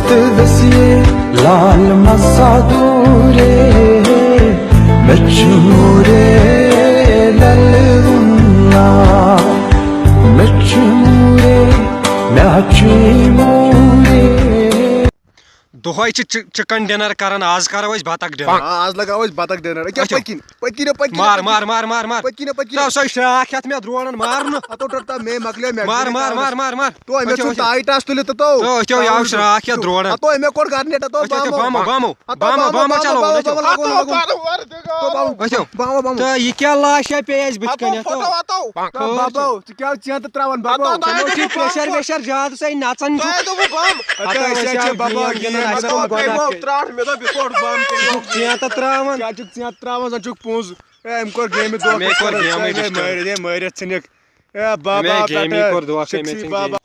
मस्त दसिए लाल मसादूरे मेचूरे ललुन्ना मेचूरे म्याचूरे दोहै chicken dinner करन आज करो बतख डिनर आज लगाओ बतख डिनर क्या पकिन पकिन पकिन मार मार मार मार मार पकिन पकिन तो सो शाख यत में द्रोणन मारन अतो टरता मे मकले मे मार मार मार मार मार तो मे छु टाइटास तुले तो तो याव शाख यत द्रोणन अतो मे कोड गारने तो बामो बामो बामो बामो चलो तो बामो बामो तो ये क्या लाश है पेज बिचकन तो बाबा क्या चंत त्रावन बाबा प्रेशर वेशर ज्यादा से नाचन तो बम अच्छा बाबा त्राठ मे तो बिकोड बम चंत त्रावन क्या चंत त्रावन चुक पूज एम कोर गेम दो मे कोर गेम दे मरे छनिक ए बाबा गेम कोर दो बाबा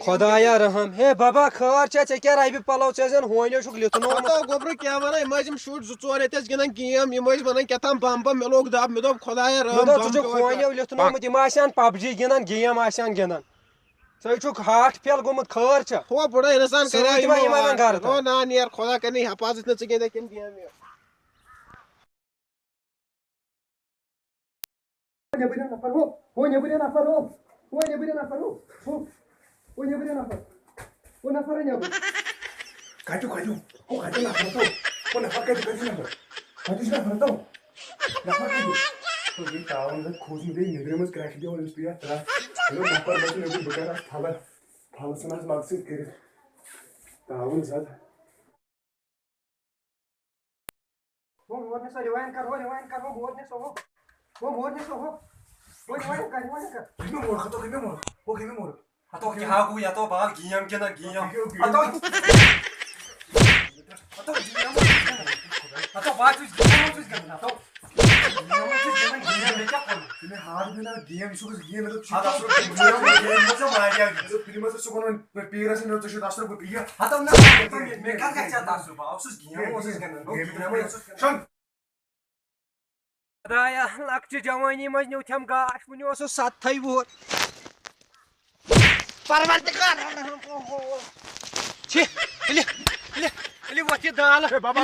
खुदाया रहम हे बाबा खबर चे क्या राइबि पलो चे जन होइनो छुक लिथनो तो गोबर क्या वना मजम शूट जु चोर एतस गिनन गेम यमज वना केतम बम बम मे लोग दाब मे दो खुदाया रहम मे दो होइनो लिथनो मत मासान पबजी गिनन गेम आसान गिनन सही छुक हाथ फेल गोमत खबर छ हो बड़ा इंसान करे ईमान घर ओ ना यार खुदा करनी हिफाजत न चगे देकिन game Nebere nafar ho, nebere nafar ho, nebere nafar ho, nebere nafar, nafar nebere. Kaju nafar to, nafar kaju nafar, kaju nafar to, nafar kaju. तो ये तावन से खोजने दे निद्रे में क्रैश दिया और इंस्पिया तरा हेलो नफर बस ने भी बकारा थाला सनास मकसद करे तावन साथ वो मोरने सो रिवाइंड कर वो मोरने सो वो रिवाइंड कर किमे मोर हतो क्या गु या तो बाल गेम के ना गेम हतो बात हतो तुम्हें हार में ना गेम इसको गेम तो हां दासरो गेम मजा मारिया तो फिर मजा सो कोन पीरा से न तो दासरो को पिया हतो ना मैं का क्या दासरो बा अफसोस गेम ओसस गन शन राया लक्च जवानी मज न्यूथम गाश वनी ओसो 7 वोर परवरदिगार छे ले वती दाल बाबा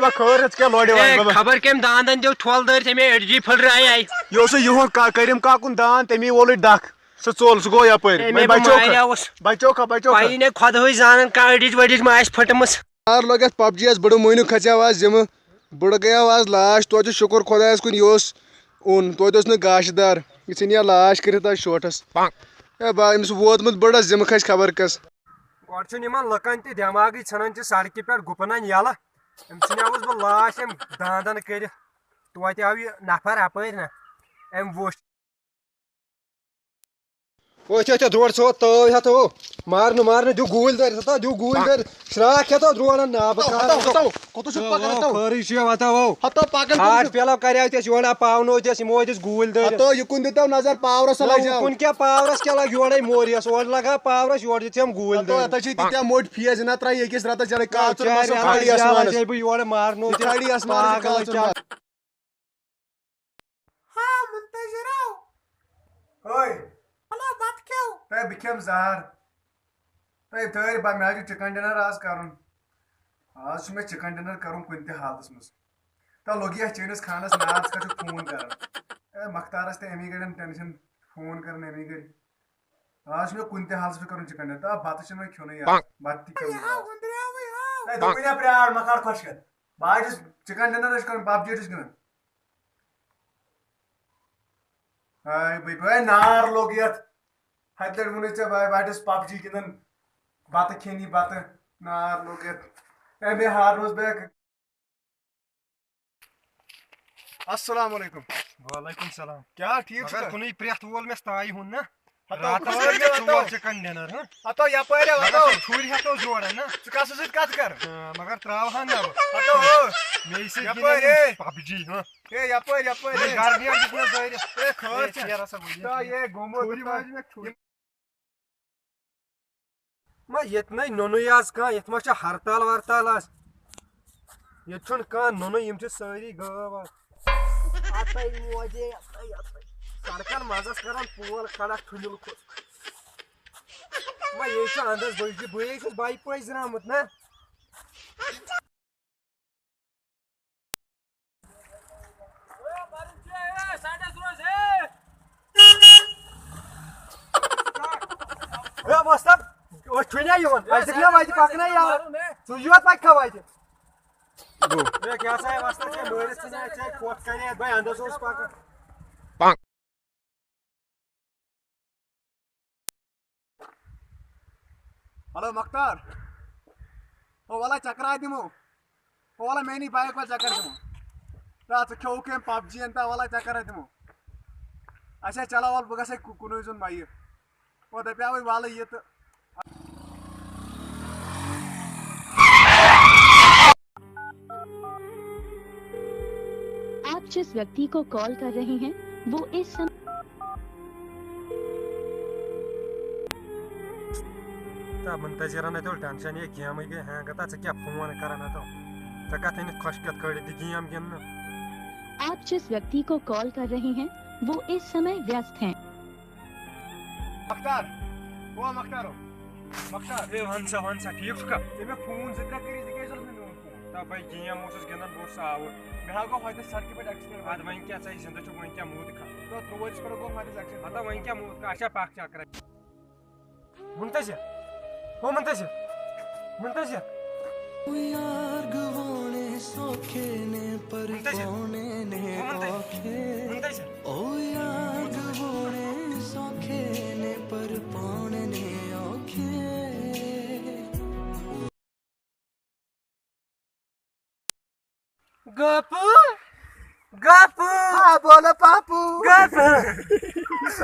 खबर क्या लोडे वाला बाबा खबर केम दांदन देव ठोल दर तमे एडजी फल राय आई यो से यो करिम काकुन दान तमी वोल डक सो चोल सो गो यपर मैं बचो पाई ने खुद होई जानन का एडज वडज मास फटमस यार लोग पबजी अस बड़ो मोइनु खचा वाज जम बड़ गया वाज लाश तो शुक्र खुदायस कुन योस उन तो न गाशदार इछन या लाश करता शोटस ए बा इमस वोतमत बड़स जम खस खबर कस गोड निमन लकन ते दिमाग छनन सड़क पे गुपन यल अमस बह लाश अम दांदन कर तो आव नफर अपर ना अम वोश द्रोड़ सो तो हतो मारन दु गूल दर श्राक हतो द्रोड़न नाब हाथ पेलो कर योड़ा पावनो मोदिस गूल दर तो युकुन देता नजर पावरस लगा कुन क्या पावरस क्या लग योड़े मोरियस और लगा पावरस योड़ दितम गूल तो अत छी तिया मोट फेज न त्राई एकस रत चले काचर मसो खाली आसमान जब योड़े मारनो खाली आसमान काचर हाँ मुंतजरो ओए हेलो बात क्यों ते बिखम जहर ते तैर बा मैं चिकन डिनर आज करुन आज मैं चिकन डिनर करुन कुन हालत मस तो लोगिया चेनस खानस नाच का फोन कर ए मख्तारस ते एमी गडन टेंशन फोन करन एमी गड आज मैं कुन हालत में करुन चिकन डिनर तो बात छ मैं क्यों नहीं यार बात क्यों ए दोबिना प्यार मकार खुश कर बाज चिकन डिनर कर पबजी इस गन हाय भाई नार लोगियत हदर मुने चे भाई बाटस पबजी गिनन बात खेनी बात नार लोगियत ए बे हार रोज बैक अस्सलाम वालेकुम वालेकुम सलाम क्या ठीक अगर कुनी प्रेत वोल में स्ताई हुन ना रात में चिकन डिनर हां अतो या परे अतो छुरी हतो जोड़ ना चकास से कत कर मगर त्राव हां ना अतो मे से या परे पबजी हां ए या परे गार्डियन जितना जाए ए खर्च यार सब तो ये गोमो मा यतना नोनु याज का यतमा छ हड़ताल वरताल आस यछन का नोनु यम छ सारी गाव आतै मोजे आतै सड़कन मजस करन पोल खड़ा ठुलुल मा ये अंदर बस बाई पज द्रामुत ना Mostab, o çöne yiyorsun. Aydıkla vaydı bakına ya. Sujuat bak kavaydı. Bu. Ne kasa vasta çay böyle sana çay kot kayne bay anda sos bak. Bang. Hello Mukhtar वो वाला चक्रा दिमो वो वाला मैंने बाइक वाला चक्कर दिमो रात खेव के पबजी अंत वाला चक्कर दिमो अच्छा चला वाल बगा से कुनो जुन भाई वो दप्या वाला ये तो आप जिस व्यक्ति को कॉल कर रहे हैं वो इस समय मंतजरा ना तो टेंशन ये गेम गए हैं गता क्या फोन करना तो चका थे खुश कत कर दी गेम गिन आप जिस व्यक्ति को कॉल कर रहे हैं वो इस समय व्यस्त हैं। मख्तार वो मख्तार मख्तार ए वंसा ठीक का तेरे फोन से का करी के जरूरत नहीं फोन ता भाई गेम ओस गिनन बोस आव मैं हागो फायदा सर के पे एक्सीडेंट आज वहीं क्या चाहिए जिंदा चुक वहीं क्या मूड का तो त्रोवज पर को फायदा एक्सीडेंट आता वहीं क्या मूड का आशा पाक चक्र मुंतजर हो मुंतजर यार गवाने सौखे ने पर पाने ने औखे ओ यार गवाने सौखे ने पर पाने ने औखे गपू गपू हां बोलो पापू गपू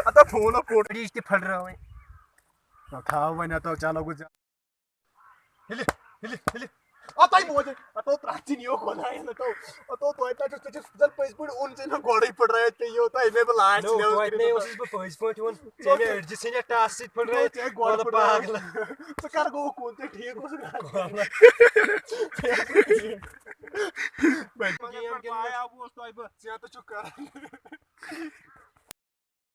आता फोन कोट रीच फड़ रहा है तो खाओ वना तो चलो गुज हिली A tai moje, a to प्राचीन यो खोला है ना तो इतना जो जल पैस पड़ उन से ना गोड़े पड़ रहे थे यो तो इन्हें बुलाया No, तो इतने उसी पे पैस पॉइंट वन चले जिससे ने टास्क सीट पड़ रहे थे गोड़ पागल तो कर गो कौन से ठीक हो सका आया वो तो आई बस या तो चुका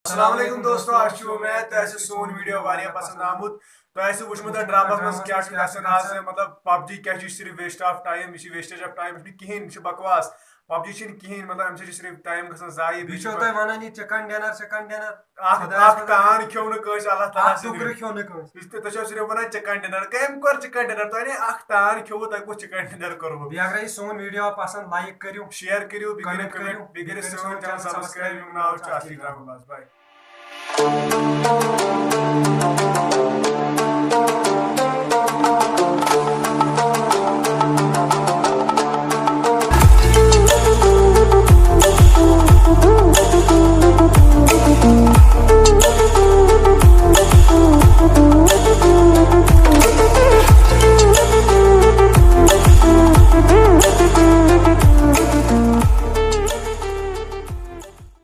अस्सलाम वालेकुम दोस्तों आज मैं तैसे सोन वीडियो वारिया पसंद आमुत तो ऐसे वुचमुत ड्रामा मस क्या गसन आज मतलब पबजी क्या सिर्फ वेस्ट ऑफ टाइम ये वेस्टेज ऑफ टाइम कहीं बकवास पबजी कहीं मतलब अम सिर्फ टाइम गसन जाय बिचो तो वनान ये चिकन डिनर आख तान क्यों न कस अल्लाह ताला टुकर क्यों न कस इस तो सिर्फ वनान चिकन डिनर कम कर चिकन डिनर तो ने आख तान क्यों तक को चिकन डिनर करो भी अगर ये सोन वीडियो पसंद लाइक करियो शेयर करियो कमेंट करियो बिगर सोन चैनल सब्सक्राइब नाउ चासी ड्रामा बाय